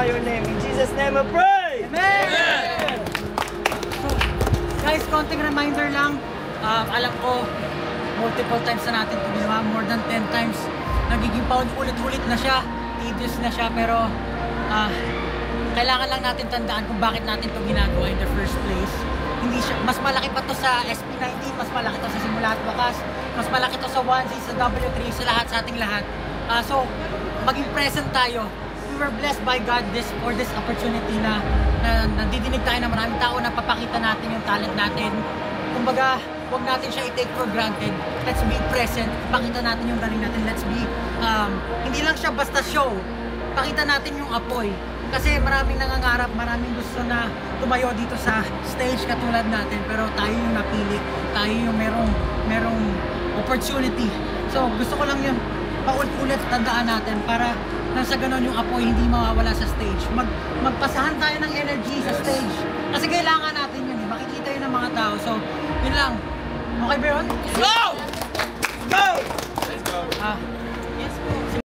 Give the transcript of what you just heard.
Your name. In Jesus' name I pray! Amen! So, guys, konting reminder lang. Alam ko, multiple times na natin ito ginawa. More than 10 times. Nagiging paulit-ulit na siya. Tedious na siya. Pero, kailangan lang natin tandaan kung bakit natin ito ginagawa in the first place. Hindi siya, mas malaki pa to sa SP19, mas malaki to sa Simula at Wakas, mas malaki to sa 1Z, sa W3, sa lahat, sa ating lahat. So, maging present tayo. We were blessed by God for this opportunity na nandidinig tayo ng maraming tao na papakita natin yung talent natin. Kumbaga, huwag natin siya i-take for granted. Let's be present. Pakita natin yung galing natin. Let's be, hindi lang siya basta show. Pakita natin yung apoy. Kasi maraming nangangarap, maraming gusto na tumayo dito sa stage katulad natin. Pero tayo yung napili. Tayo yung merong opportunity. So, gusto ko lang yun paulit-ulit tandaan natin para nang sa ganon yung apoy hindi mawawala sa stage. Magpasahan tayo ng energy sa stage. Kasi kailangan natin yun eh. Makikita yun ng mga tao. So, yun lang. Okay ba yun? Go!